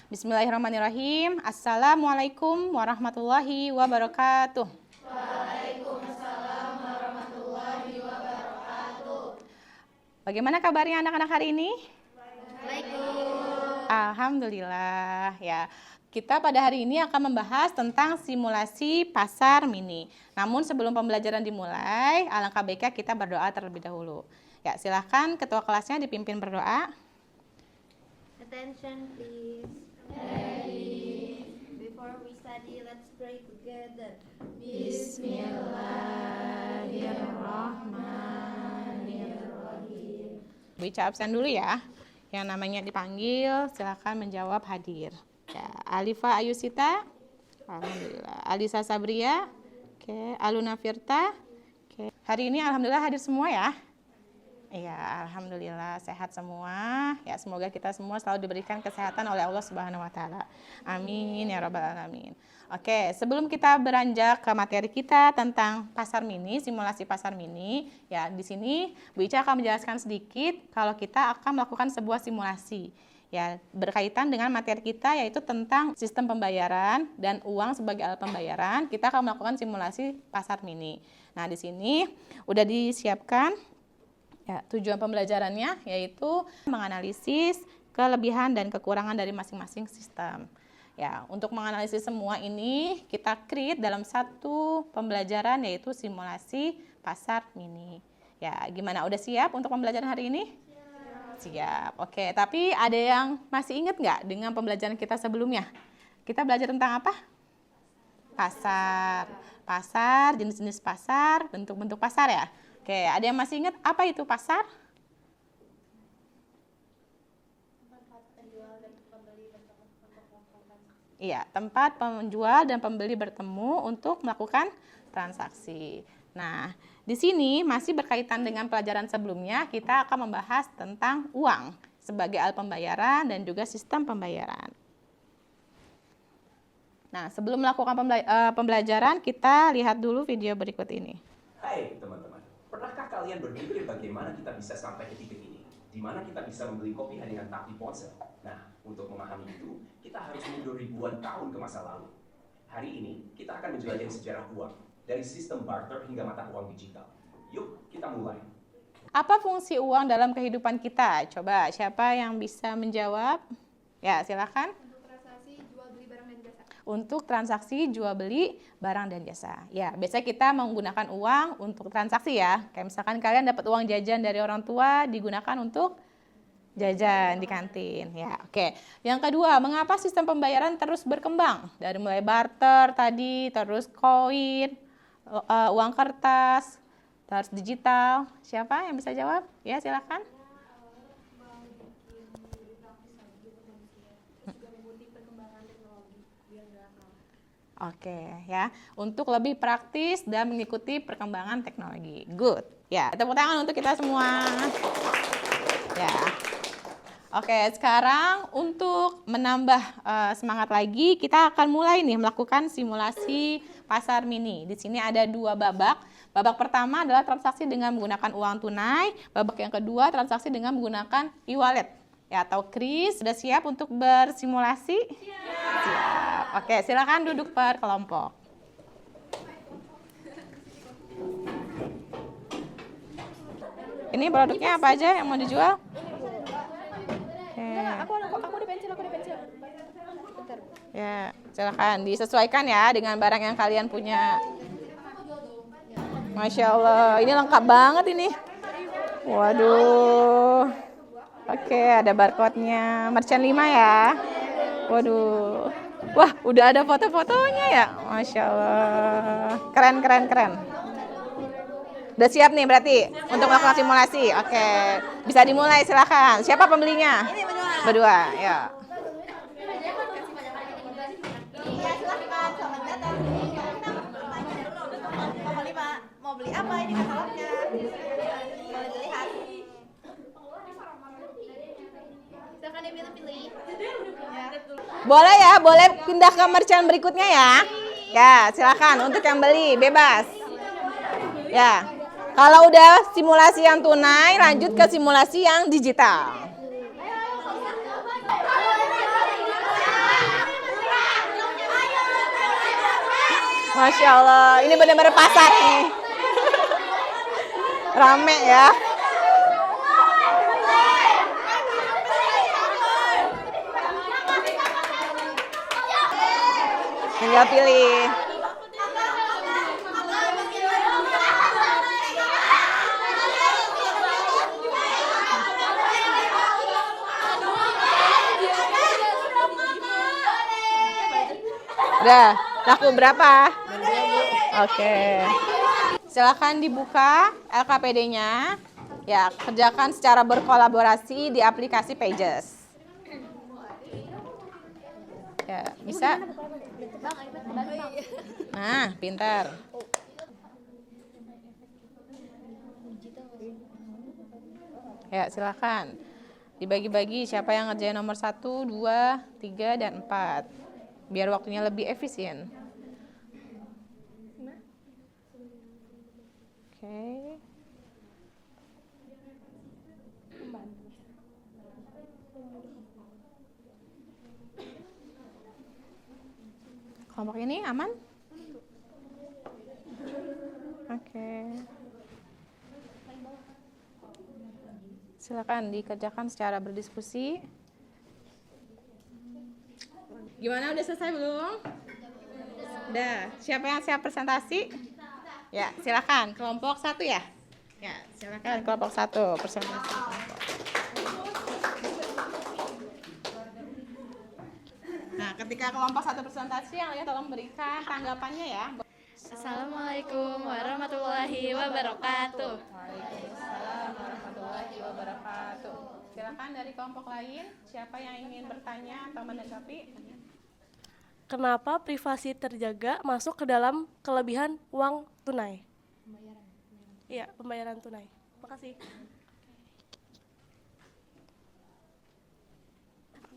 Bismillahirrahmanirrahim. Assalamualaikum warahmatullahi wabarakatuh. Waalaikumsalam warahmatullahi wabarakatuh. Bagaimana kabarnya anak-anak hari ini? Baik, Bu. Alhamdulillah ya. Kita pada hari ini akan membahas tentang simulasi pasar mini. Namun sebelum pembelajaran dimulai, alangkah baiknya kita berdoa terlebih dahulu. Ya, silahkan ketua kelasnya dipimpin berdoa. Attention please. Before we study, let's pray together. Bismillahirrahmanirrahim. Bu Ica absen dulu ya. Yang namanya dipanggil, silahkan menjawab hadir. Ya, Alifa Ayusita. Alhamdulillah. Alisa Sabria. Oke, Aluna Firta. Oke. Hari ini alhamdulillah hadir semua ya. Iya, alhamdulillah sehat semua. Ya, semoga kita semua selalu diberikan kesehatan oleh Allah Subhanahu wa taala. Amin ya rabbal alamin. Oke, sebelum kita beranjak ke materi kita tentang pasar mini, simulasi pasar mini, ya di sini Bu Ica akan menjelaskan sedikit kalau kita akan melakukan sebuah simulasi. Ya, berkaitan dengan materi kita yaitu tentang sistem pembayaran dan uang sebagai alat pembayaran, kita akan melakukan simulasi pasar mini. Nah, di sini udah disiapkan ya, tujuan pembelajarannya yaitu menganalisis kelebihan dan kekurangan dari masing-masing sistem. Ya, untuk menganalisis semua ini kita create dalam satu pembelajaran yaitu simulasi pasar mini. Ya, gimana? Udah siap untuk pembelajaran hari ini? Siap. Oke, tapi ada yang masih ingat nggak dengan pembelajaran kita sebelumnya? Kita belajar tentang apa? Pasar. Pasar, jenis-jenis pasar, bentuk-bentuk pasar ya. Oke, ada yang masih ingat apa itu pasar? Iya, tempat penjual dan pembeli bertemu untuk melakukan transaksi. Nah, di sini masih berkaitan dengan pelajaran sebelumnya, kita akan membahas tentang uang sebagai alat pembayaran dan juga sistem pembayaran. Nah, sebelum melakukan pembelajaran, kita lihat dulu video berikut ini. Hai teman-teman, pernahkah kalian berpikir bagaimana kita bisa sampai ke titik ini? Di mana kita bisa membeli kopi hanya dengan tap di ponsel? Nah, untuk memahami itu, kita harus mundur ribuan tahun ke masa lalu. Hari ini, kita akan menjelajahi sejarah uang, dari sistem barter hingga mata uang digital. Yuk, kita mulai. Apa fungsi uang dalam kehidupan kita? Coba, siapa yang bisa menjawab? Ya, silakan. Untuk transaksi jual beli barang dan jasa. Ya, biasanya kita menggunakan uang untuk transaksi ya. Kayak misalkan kalian dapat uang jajan dari orang tua digunakan untuk jajan di kantin. Ya, oke. Yang kedua, mengapa sistem pembayaran terus berkembang? Dari mulai barter tadi, terus koin, uang kertas, terus digital. Siapa yang bisa jawab? Ya, silakan. Oke, ya, untuk lebih praktis dan mengikuti perkembangan teknologi. Good. Ya, tepuk tangan untuk kita semua. Ya. Oke, sekarang untuk menambah semangat lagi, kita akan mulai nih melakukan simulasi pasar mini. Di sini ada dua babak. Babak pertama adalah transaksi dengan menggunakan uang tunai. Babak yang kedua transaksi dengan menggunakan e-wallet. Ya, atau kris. Sudah siap untuk bersimulasi? Siap. Oke, silakan duduk per kelompok. Ini produknya apa aja yang mau dijual? Aku di pensil. Bentar. Ya, silakan disesuaikan ya dengan barang yang kalian punya. Masya Allah, ini lengkap banget ini. Waduh. Oke, ada barcode-nya. Merchant 5 ya. Waduh. Wah, udah ada foto-fotonya ya. Masya Allah. Keren. Udah siap nih berarti untuk melakukan simulasi. Oke, bisa dimulai silakan. Siapa pembelinya? Ini Berdua, ya. Iya, silakan. Selamat datang. Mau beli apa ini katalognya? Boleh dilihat. Silakan dipilih-pilih. Boleh ya, boleh pindah ke merchant berikutnya ya. Ya, silakan untuk yang beli, bebas. Ya. Kalau udah simulasi yang tunai, lanjut ke simulasi yang digital. Masya Allah, ini benar-benar pasar nih. Rame ya. Tinggal pilih. Udah, laku berapa? Oke. Silakan dibuka LKPD-nya. Ya, kerjakan secara berkolaborasi di aplikasi Pages. Ya, bisa? Nah, pintar. Ya, silakan. Dibagi-bagi siapa yang ngerjain nomor 1, 2, 3, dan 4. Biar waktunya lebih efisien. Oke. Kelompok ini aman? Oke. Silakan dikerjakan secara berdiskusi. Gimana, udah selesai belum? Udah. Siapa yang siap presentasi? Ya, silakan. Kelompok 1 ya? Ya, silakan kelompok 1 presentasi kelompok. Nah, ketika kelompok 1 presentasi, yang lain tolong berikan tanggapannya ya. Assalamualaikum warahmatullahi wabarakatuh. Waalaikumsalam warahmatullahi wabarakatuh. Silakan dari kelompok lain, siapa yang ingin bertanya atau menanggapi? Kenapa privasi terjaga masuk ke dalam kelebihan uang tunai? Iya, pembayaran tunai. Makasih.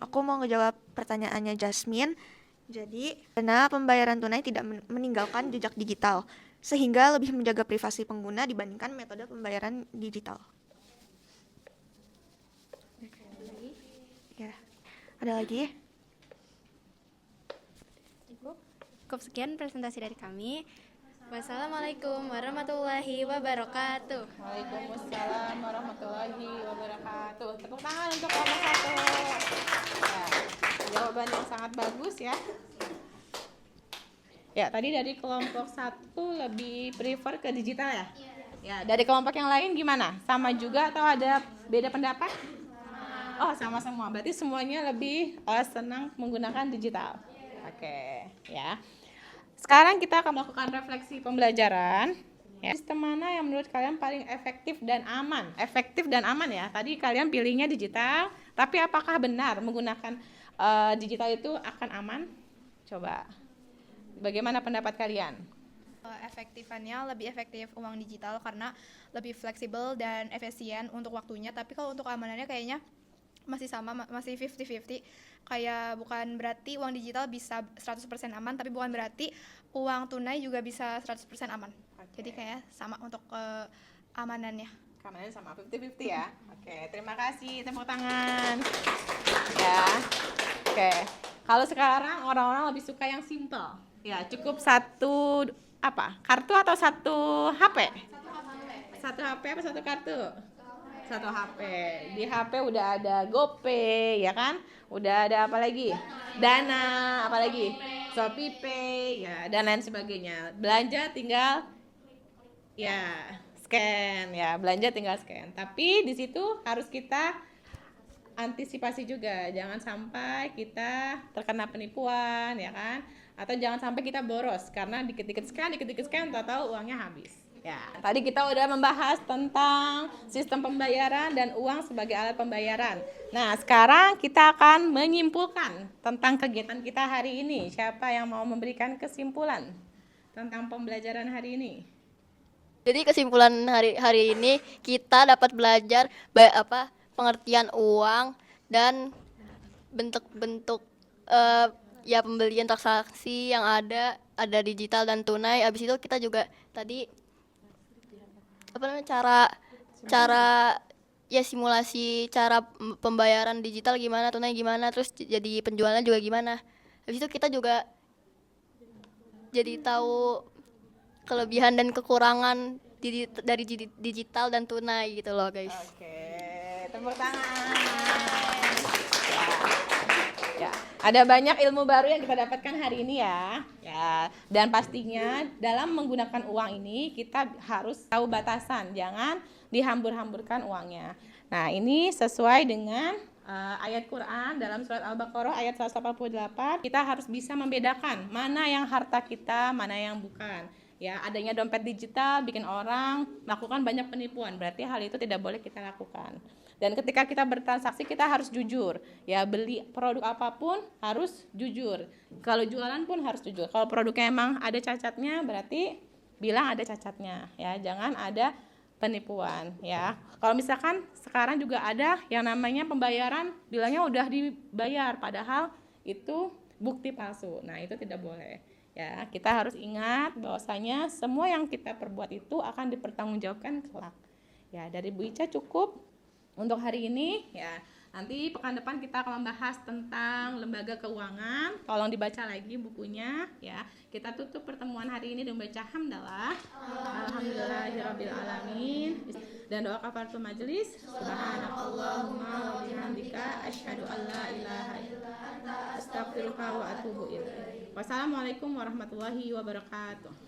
Aku mau ngejawab pertanyaannya Jasmine. Jadi, karena pembayaran tunai tidak meninggalkan jejak digital, sehingga lebih menjaga privasi pengguna dibandingkan metode pembayaran digital. Ya, ada lagi? Cukup sekian presentasi dari kami. Wassalamualaikum warahmatullahi wabarakatuh. Waalaikumsalam warahmatullahi wabarakatuh. Tepuk tangan untuk kelompok 1. Ya, jawaban yang sangat bagus ya. Ya, tadi dari kelompok 1 lebih prefer ke digital ya? Ya, dari kelompok yang lain gimana? Sama juga atau ada beda pendapat? Oh, sama semua. Berarti semuanya lebih senang menggunakan digital. Oke, ya. Sekarang kita akan melakukan refleksi pembelajaran. Ya. Sistem mana yang menurut kalian paling efektif dan aman? Efektif dan aman ya. Tadi kalian pilihnya digital, tapi apakah benar menggunakan digital itu akan aman? Coba. Bagaimana pendapat kalian? Efektifannya lebih efektif uang digital karena lebih fleksibel dan efisien untuk waktunya, tapi kalau untuk keamanannya kayaknya masih sama, masih 50-50. Kayak bukan berarti uang digital bisa 100% aman, tapi bukan berarti uang tunai juga bisa 100% aman. Jadi kayak sama untuk keamanannya. Keamanannya sama, 50-50 ya. Oke, terima kasih. Tepuk tangan. Ya. Oke. Kalau sekarang orang-orang lebih suka yang simple. Ya, cukup satu kartu atau satu HP? Satu HP apa satu kartu? Satu HP. Di HP udah ada GoPay, ya kan? Udah ada apa lagi? Dana, apa lagi? ShopeePay, ya, dan lain sebagainya. Belanja tinggal ya scan, ya, belanja tinggal scan. Tapi di situ harus kita antisipasi juga, jangan sampai kita terkena penipuan, ya kan? Atau jangan sampai kita boros karena dikit-dikit scan, tahu-tahu uangnya habis. Ya, tadi kita udah membahas tentang sistem pembayaran dan uang sebagai alat pembayaran. Nah, sekarang kita akan menyimpulkan tentang kegiatan kita hari ini. Siapa yang mau memberikan kesimpulan tentang pembelajaran hari ini? Jadi kesimpulan hari ini kita dapat belajar pengertian uang dan bentuk-bentuk ya pembelian transaksi yang ada digital dan tunai. Habis itu kita juga tadi cara ya simulasi cara pembayaran digital gimana, tunai gimana, terus jadi penjualan juga gimana. Habis itu kita juga jadi tahu kelebihan dan kekurangan dari digital dan tunai gitu loh guys. Oke, tepuk tangan. Ya, ada banyak ilmu baru yang kita dapatkan hari ini ya. Ya, dan pastinya dalam menggunakan uang ini kita harus tahu batasan, jangan dihambur-hamburkan uangnya. Nah, ini sesuai dengan ayat Quran dalam surat Al-Baqarah ayat 188. Kita harus bisa membedakan mana yang harta kita, mana yang bukan. Ya, adanya dompet digital bikin orang melakukan banyak penipuan. Berarti hal itu tidak boleh kita lakukan. Dan ketika kita bertransaksi kita harus jujur. Ya, beli produk apapun harus jujur. Kalau jualan pun harus jujur. Kalau produknya emang ada cacatnya berarti bilang ada cacatnya. Ya, jangan ada penipuan ya. Kalau misalkan sekarang juga ada yang namanya pembayaran bilangnya udah dibayar padahal itu bukti palsu. Nah, itu tidak boleh. Ya, kita harus ingat bahwasanya semua yang kita perbuat itu akan dipertanggungjawabkan kelak. Ya, dari Bu Ica cukup untuk hari ini ya. Nanti pekan depan kita akan membahas tentang lembaga keuangan. Tolong dibaca lagi bukunya ya. Kita tutup pertemuan hari ini dengan baca hamdalah. Alhamdulillahirabbil alamin. Dan doa kafaratul majelis. Subhanakallahumma wa bihamdika asyhadu an la ilaha illa anta astaghfiruka wa atubu ilaik. Wassalamualaikum warahmatullahi wabarakatuh.